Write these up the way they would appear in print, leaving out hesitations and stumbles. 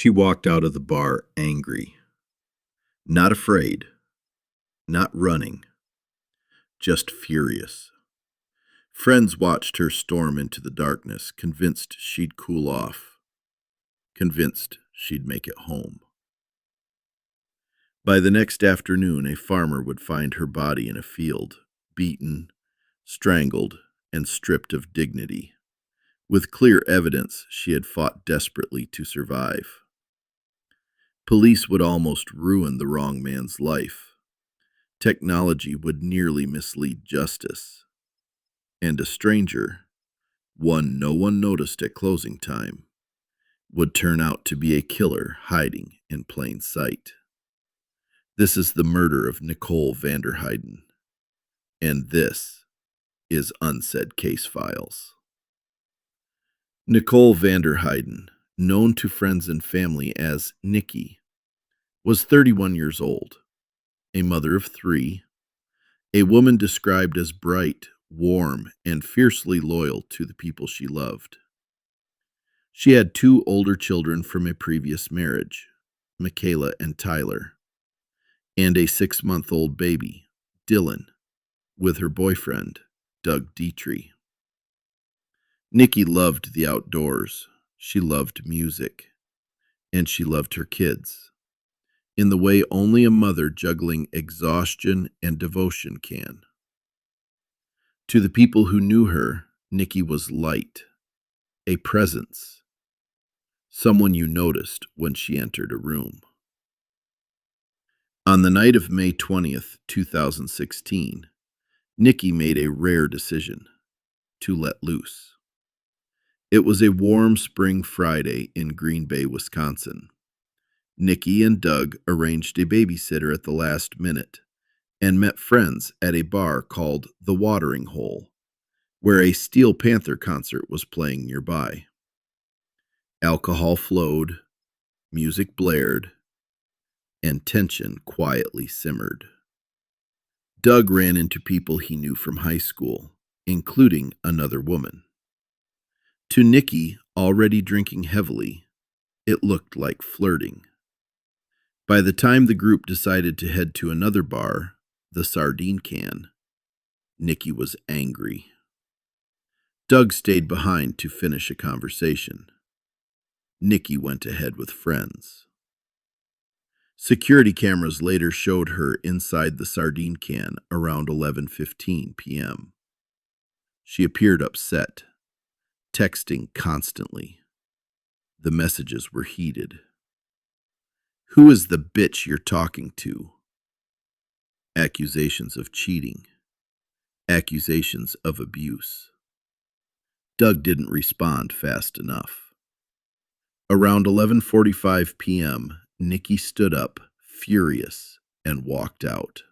She walked out of the bar angry, not afraid, not running, just furious. Friends watched her storm into the darkness, convinced she'd cool off, convinced she'd make it home. By the next afternoon, a farmer would find her body in a field, beaten, strangled, and stripped of dignity, with clear evidence she had fought desperately to survive. Police would almost ruin the wrong man's life. Technology would nearly mislead justice. And a stranger, one no one noticed at closing time, would turn out to be a killer hiding in plain sight. This is the murder of Nicole VanderHeyden, and this is Unsaid Case Files. Nicole VanderHeyden, known to friends and family as Nikki, was 31 years old, a mother of 3, a woman described as bright, warm, and fiercely loyal to the people she loved. She had 2 older children from a previous marriage, Michaela and Tyler, and a 6-month-old baby, Dylan, with her boyfriend, Doug Dietrie. Nikki loved the outdoors, she loved music, and she loved her kids, in the way only a mother juggling exhaustion and devotion can. To the people who knew her, Nikki was light, a presence, someone you noticed when she entered a room. On the night of May 20th, 2016, Nikki made a rare decision: to let loose. It was a warm spring Friday in Green Bay, Wisconsin. Nikki and Doug arranged a babysitter at the last minute and met friends at a bar called The Watering Hole, where a Steel Panther concert was playing nearby. Alcohol flowed, music blared, and tension quietly simmered. Doug ran into people he knew from high school, including another woman. To Nikki, already drinking heavily, it looked like flirting. By the time the group decided to head to another bar, the Sardine Can, Nikki was angry. Doug stayed behind to finish a conversation. Nikki went ahead with friends. Security cameras later showed her inside the Sardine Can around 11:15 p.m. She appeared upset, texting constantly. The messages were heated. "Who is the bitch you're talking to?" Accusations of cheating. Accusations of abuse. Doug didn't respond fast enough. Around 11:45 p.m., Nikki stood up, furious, and walked out.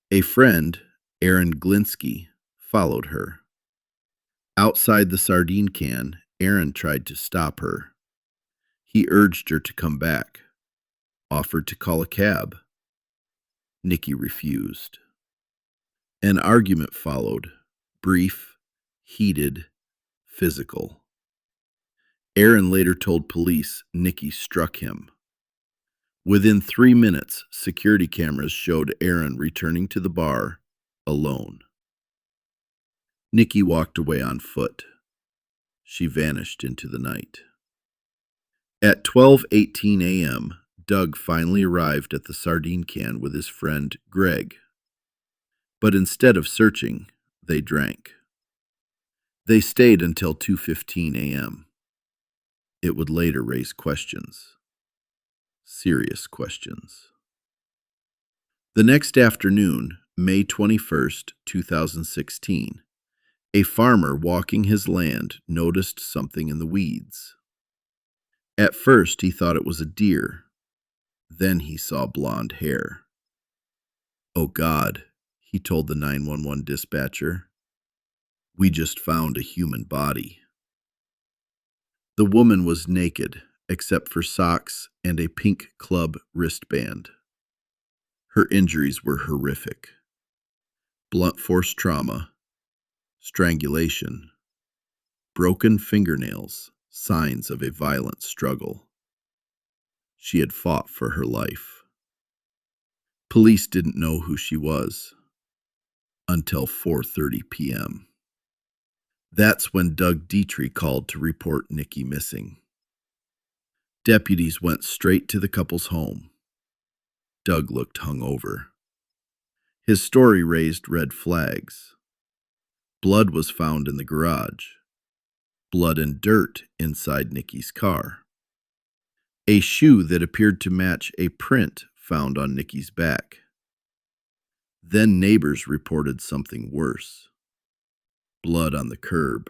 A friend, Aaron Glinsky, followed her. Outside the Sardine Can, Aaron tried to stop her. He urged her to come back, offered to call a cab. Nikki refused. An argument followed, brief, heated, physical. Aaron later told police Nikki struck him. Within 3 minutes, security cameras showed Aaron returning to the bar, alone. Nikki walked away on foot. She vanished into the night. At 12:18 a.m., Doug finally arrived at the Sardine Can with his friend Greg. But instead of searching, they drank. They stayed until 2:15 a.m. It would later raise questions. Serious questions. The next afternoon, May 21st, 2016, a farmer walking his land noticed something in the weeds. At first, he thought it was a deer. Then he saw blonde hair. "Oh God," he told the 911 dispatcher. "We just found a human body." The woman was naked, except for socks and a pink club wristband. Her injuries were horrific: blunt force trauma, strangulation, broken fingernails, signs of a violent struggle. She had fought for her life. Police didn't know who she was until 4:30 p.m. That's when Doug Dietrie called to report Nikki missing. Deputies went straight to the couple's home. Doug looked hungover. His story raised red flags. Blood was found in the garage. Blood and dirt inside Nikki's car. A shoe that appeared to match a print found on Nikki's back. Then neighbors reported something worse. Blood on the curb.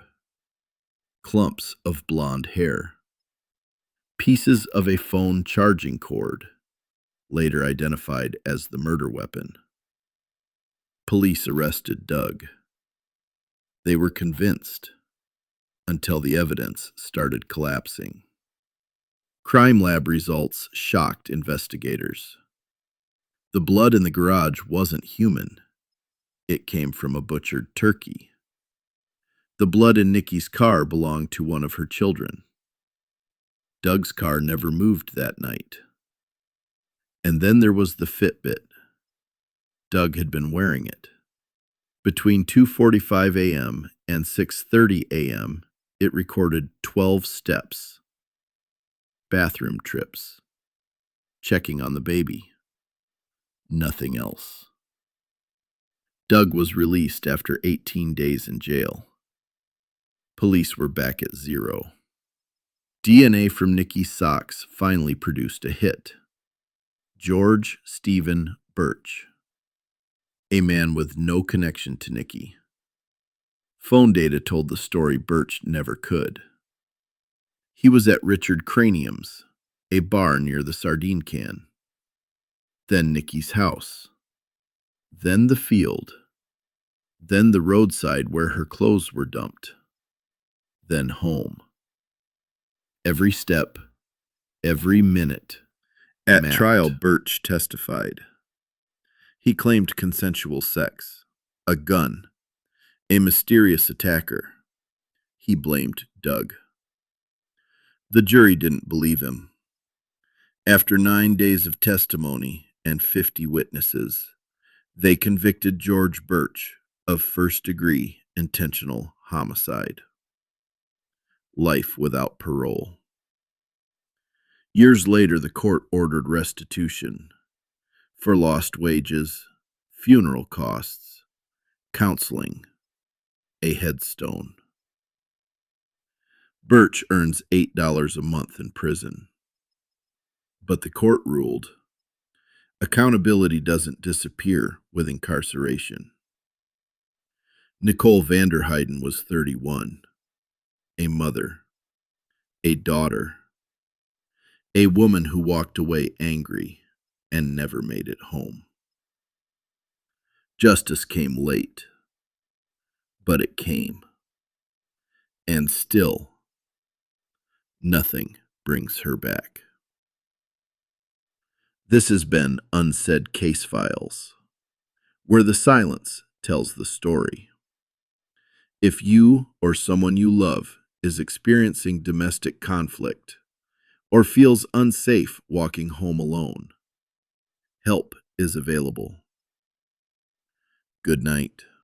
Clumps of blonde hair. Pieces of a phone charging cord, later identified as the murder weapon. Police arrested Doug. They were convinced until the evidence started collapsing. Crime lab results shocked investigators. The blood in the garage wasn't human. It came from a butchered turkey. The blood in Nikki's car belonged to one of her children. Doug's car never moved that night. And then there was the Fitbit. Doug had been wearing it. Between 2:45 a.m. and 6:30 a.m., it recorded 12 steps, bathroom trips, checking on the baby. Nothing else. Doug was released after 18 days in jail. Police were back at zero. DNA from Nikki's socks finally produced a hit. George Stephen Birch, a man with no connection to Nikki. Phone data told the story Birch never could. He was at Richard Cranium's, a bar near the sardine can. Then Nikki's house. Then the field. Then the roadside where her clothes were dumped. Then home. Every step, every minute. At trial, Birch testified. He claimed consensual sex, a gun, a mysterious attacker. He blamed Doug. The jury didn't believe him. After 9 days of testimony and 50 witnesses, they convicted George Birch of first-degree intentional homicide. Life without parole. Years later, the court ordered restitution for lost wages, funeral costs, counseling, a headstone. Birch earns $8 a month in prison. But the court ruled, accountability doesn't disappear with incarceration. Nicole VanderHeyden was 31, a mother, a daughter, a woman who walked away angry and never made it home. Justice came late, but it came. And still, nothing brings her back. This has been Unsaid Case Files, where the silence tells the story. If you or someone you love is experiencing domestic conflict or feels unsafe walking home alone, help is available. Good night.